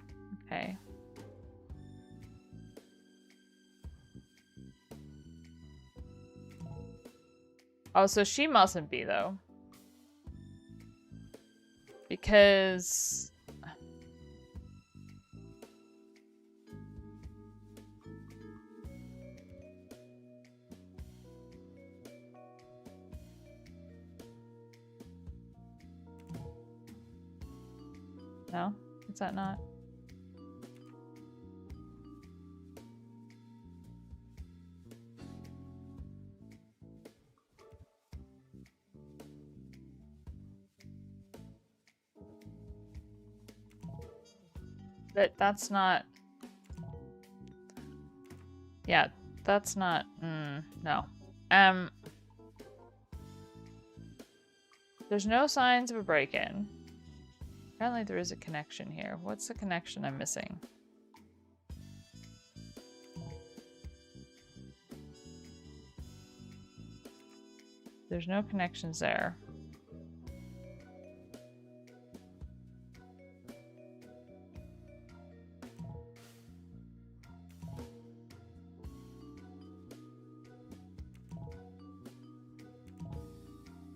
Okay. Oh, so she mustn't be, though. Because... No? Is that not? That's not... Yeah, that's not... no. There's no signs of a break-in. Apparently there is a connection here. What's the connection I'm missing? There's no connections there.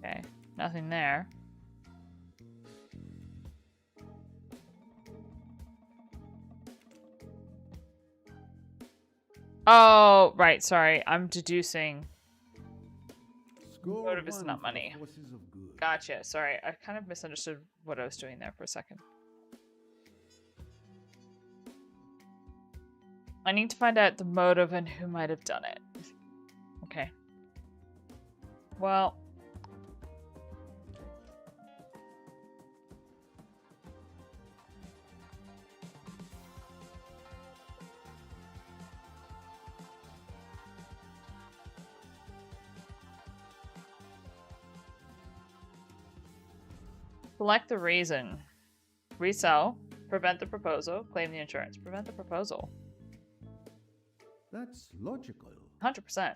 Okay, nothing there. Oh, right, sorry. I'm deducing. Motive is not money. Gotcha, sorry. I kind of misunderstood what I was doing there for a second. I need to find out the motive and who might have done it. Okay. Well... Select the reason. Resell. Prevent the proposal. Claim the insurance. Prevent the proposal. That's logical. 100%.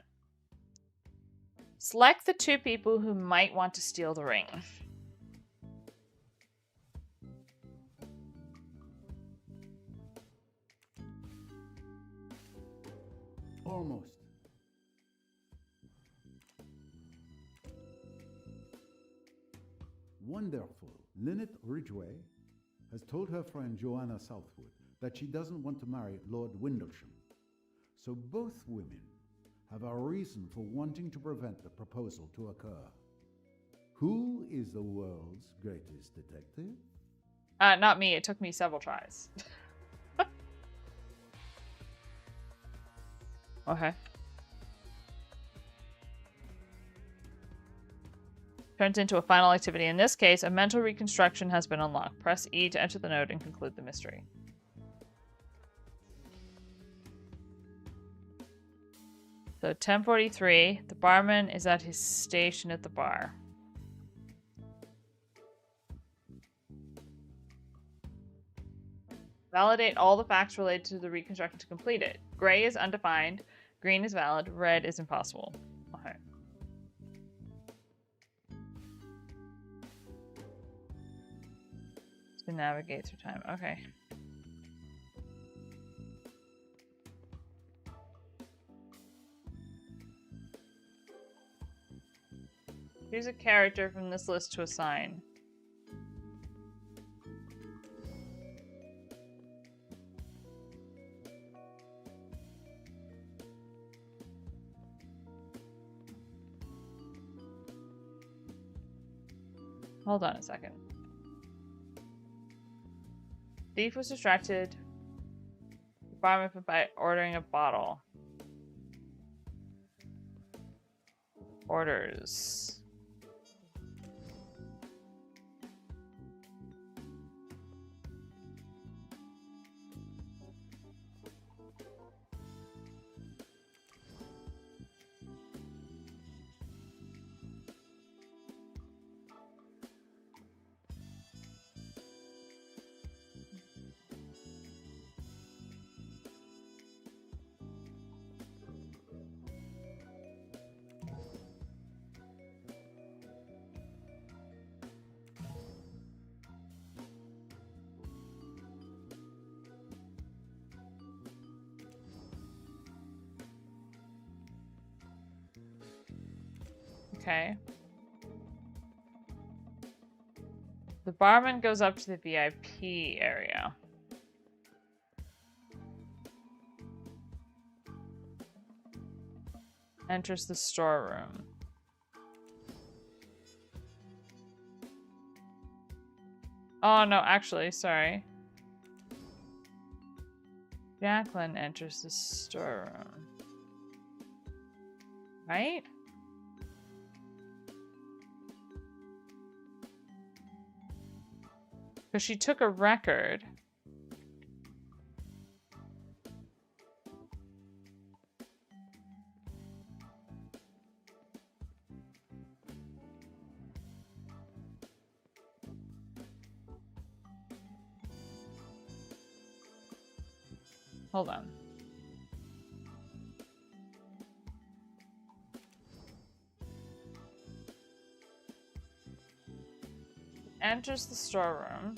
Select the two people who might want to steal the ring. Almost. Wonderful. Lynette Ridgway has told her friend Joanna Southwood that she doesn't want to marry Lord Windlesham. So both women have a reason for wanting to prevent the proposal to occur. Who is the world's greatest detective? Not me. It took me several tries. Okay. Turns into a final activity. In this case, a mental reconstruction has been unlocked. Press E to enter the note and conclude the mystery. So 10:43, the barman is at his station at the bar. Validate all the facts related to the reconstruction to complete it. Gray is undefined, green is valid, red is impossible. Okay. To navigate through time. Okay. Choose a character from this list to assign. Hold on a second. Thief was distracted by ordering a bottle. Orders. Okay. The barman goes up to the VIP area. Enters the storeroom. Oh, no, actually, sorry. Jacqueline enters the storeroom. Right? Because she took a record. Hold on. Enters the storeroom.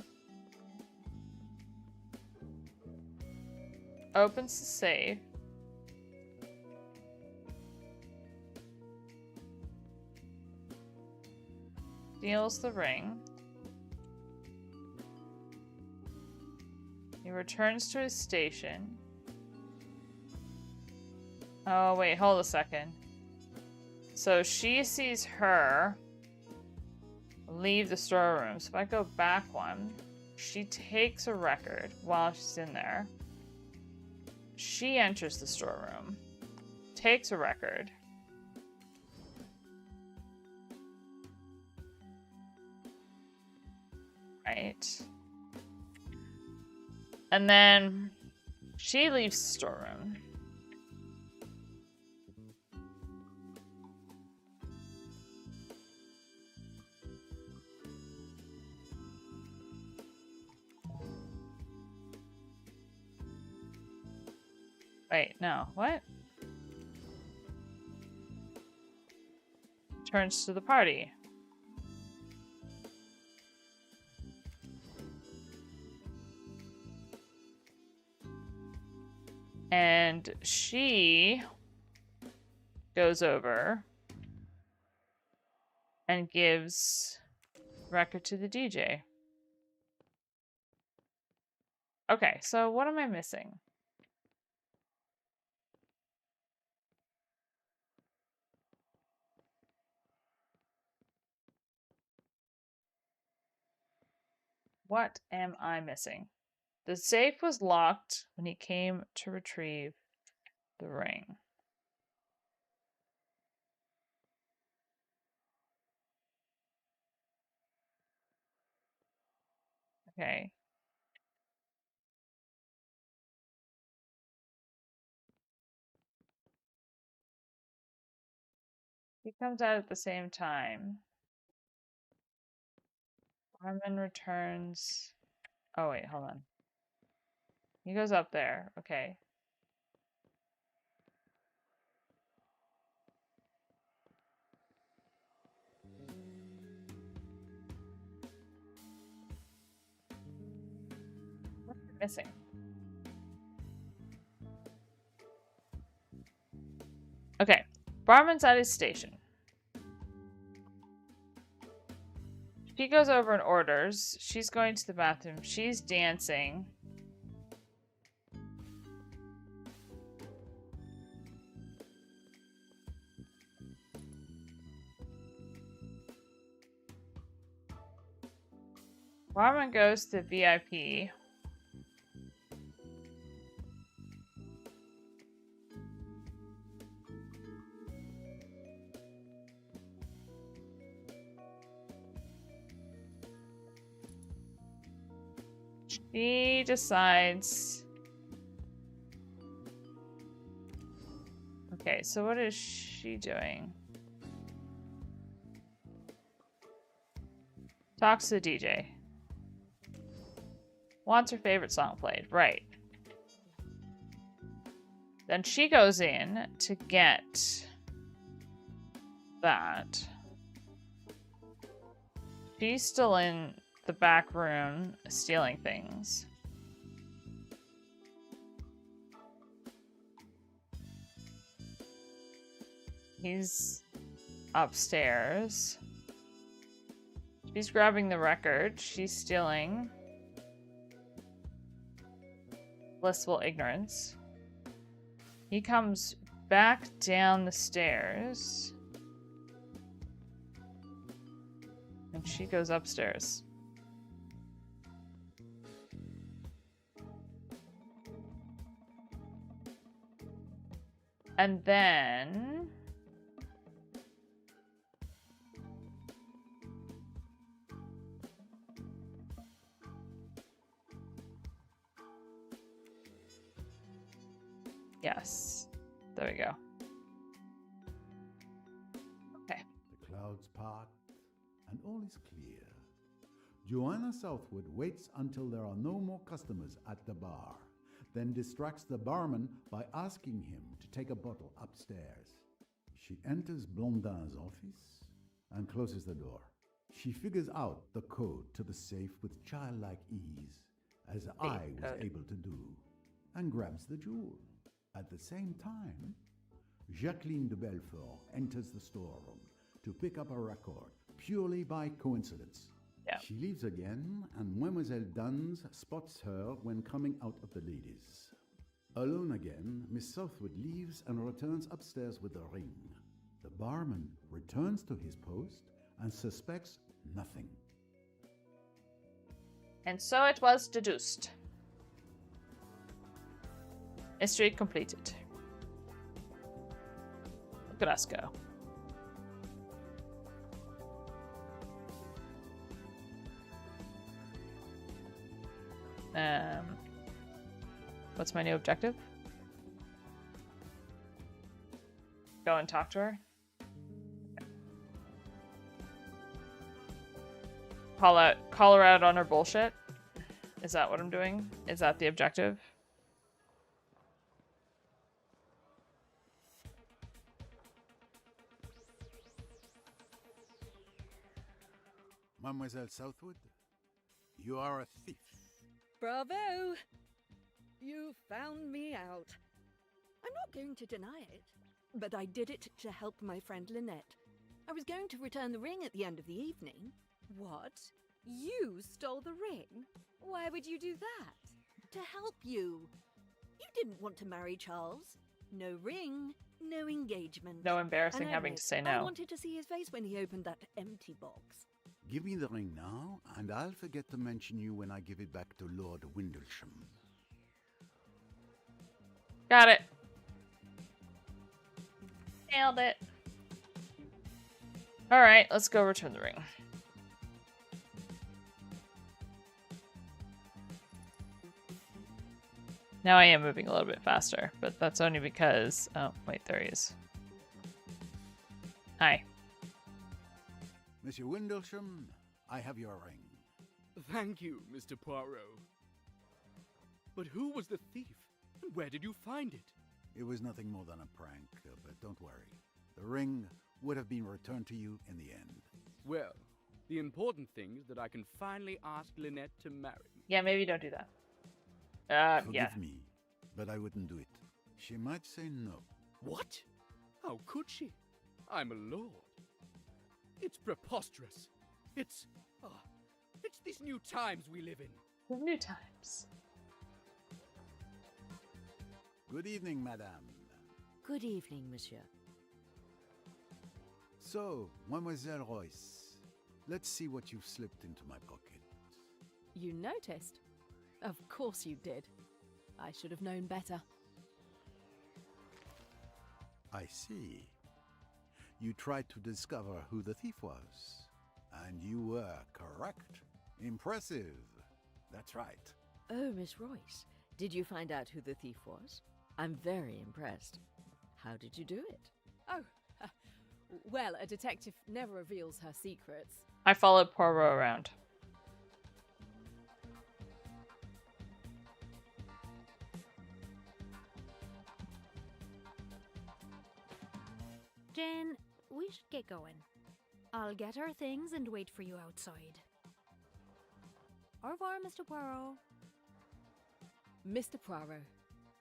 Opens the safe. Steals the ring. He returns to his station. Oh, wait, hold a second. So she sees her leave the storeroom. So if I go back one, she takes a record while she's in there. She enters the storeroom, takes a record. Right. And then she leaves the storeroom. Wait, no, what? Turns to the party. And she goes over and gives record to the DJ. Okay, so what am I missing? What am I missing? The safe was locked when he came to retrieve the ring. Okay. He comes out at the same time. Armin returns. Oh, wait, hold on. He goes up there. Okay. What am I missing? Okay. Barman's at his station. She goes over and orders. She's going to the bathroom. She's dancing. Barman goes to VIP. She decides... Okay, so what is she doing? Talks to the DJ. Wants her favorite song played. Right. Then she goes in to get that. She's still in the back room stealing things. He's upstairs. She's grabbing the record. She's stealing blissful ignorance. He comes back down the stairs. And she goes upstairs. And then... Yes. There we go. Okay. The clouds part, and all is clear. Joanna Southwood waits until there are no more customers at the bar, then distracts the barman by asking him to take a bottle upstairs. She enters Blondin's office and closes the door. She figures out the code to the safe with childlike ease, as I was able to do, and grabs the jewel. At the same time, Jacqueline de Belfort enters the storeroom to pick up a record purely by coincidence. Yeah. She leaves again, and Mademoiselle Duns spots her when coming out of the ladies. Alone again, Miss Southwood leaves and returns upstairs with the ring. The barman returns to his post and suspects nothing. And so it was deduced. Mystery completed. Look at us go. What's my new objective? Go and talk to her. Call her out on her bullshit. Is that what I'm doing? Is that the objective? Mademoiselle Southwood, you are a thief. Bravo! You found me out. I'm not going to deny it, but I did it to help my friend Lynette. I was going to return the ring at the end of the evening. What? You stole the ring? Why would you do that? To help you. You didn't want to marry Charles. No ring, no engagement. No embarrassing And having admit, to say I no. wanted to see his face when he opened that empty box. Give me the ring now, and I'll forget to mention you when I give it back to Lord Windlesham. Got it. Nailed it. Alright, let's go return the ring. Now I am moving a little bit faster, but that's only because... Oh, wait, there he is. Hi. Monsieur Windlesham, I have your ring. Thank you, Mr. Poirot. But who was the thief? And where did you find it? It was nothing more than a prank, but don't worry. The ring would have been returned to you in the end. Well, the important thing is that I can finally ask Lynette to marry me. Yeah, maybe don't do that. Yeah. Forgive me, but I wouldn't do it. She might say no. What? How could she? I'm a lord. It's preposterous. It's these new times we live in. New times. Good evening, madame. Good evening, monsieur. So, Mademoiselle Royce, let's see what you've slipped into my pocket. You noticed? Of course you did. I should have known better. I see. You tried to discover who the thief was. And you were correct. Impressive. That's right. Oh, Miss Royce, did you find out who the thief was? I'm very impressed. How did you do it? Oh, well, a detective never reveals her secrets. I followed Poirot around. Jane, we should get going. I'll get our things and wait for you outside. Au revoir, Mr. Poirot. Mr. Poirot,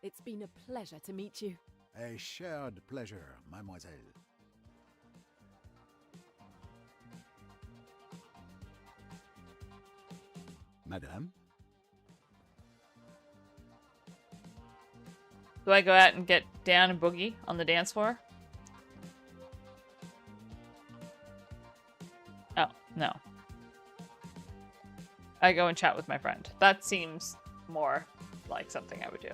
it's been a pleasure to meet you. A shared pleasure, mademoiselle. Madame? Do I go out and get down and boogie on the dance floor? Oh, no. I go and chat with my friend. That seems more like something I would do.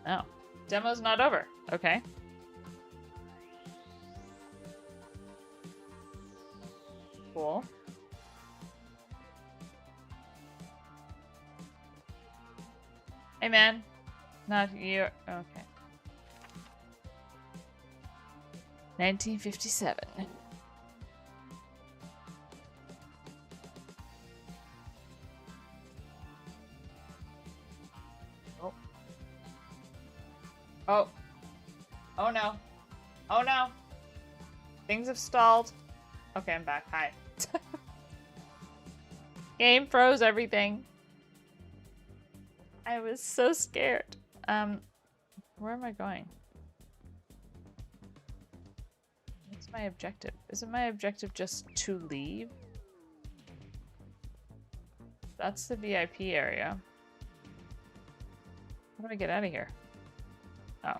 Oh. Demo's not over. Okay. Cool. Hey, man. Not you. Okay. 1957. Oh. Oh. Oh no. Oh no. Things have stalled. Okay, I'm back. Hi. Game froze everything. I was so scared. Where am I going? What's my objective? Isn't my objective just to leave? That's the VIP area. How do I get out of here? Oh.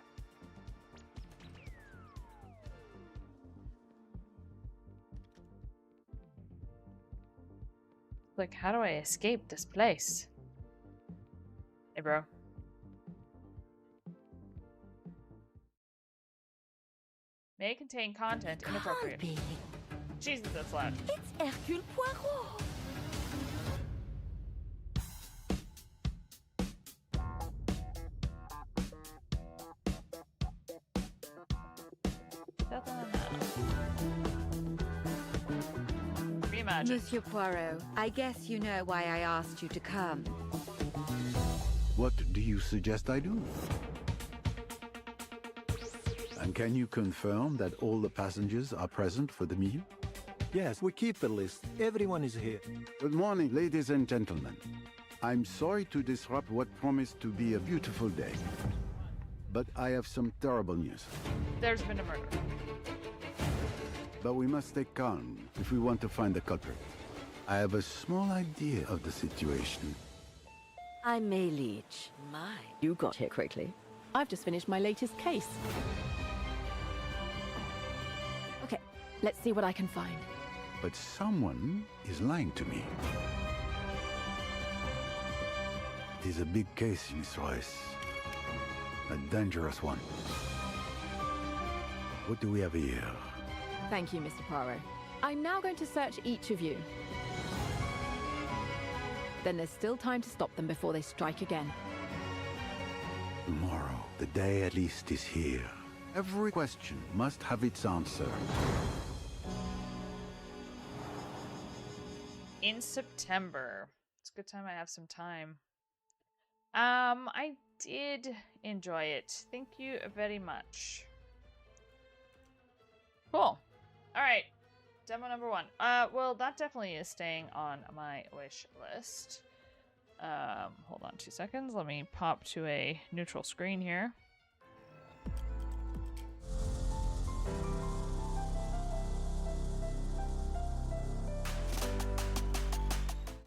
Like, how do I escape this place? Hey, bro. May contain content inappropriate. Jesus, that's loud. It's Hercule Poirot. Reimagine. Monsieur Poirot, I guess you know why I asked you to come. What do you suggest I do? And can you confirm that all the passengers are present for the meal? Yes, we keep the list. Everyone is here. Good morning, ladies and gentlemen. I'm sorry to disrupt what promised to be a beautiful day. But I have some terrible news. There's been a murder. But we must stay calm if we want to find the culprit. I have a small idea of the situation. I'm May Leach. My, you got here quickly. I've just finished my latest case. Okay, let's see what I can find. But someone is lying to me. It is a big case, Miss Royce. A dangerous one. What do we have here? Thank you, Mr. Poirot. I'm now going to search each of you. Then there's still time to stop them before they strike again. Tomorrow, the day at least is here. Every question must have its answer. In September. It's a good time I have some time. I did enjoy it. Thank you very much. Cool. Alright. Demo number 1. Well, that definitely is staying on my wish list. Hold on 2 seconds. Let me pop to a neutral screen here.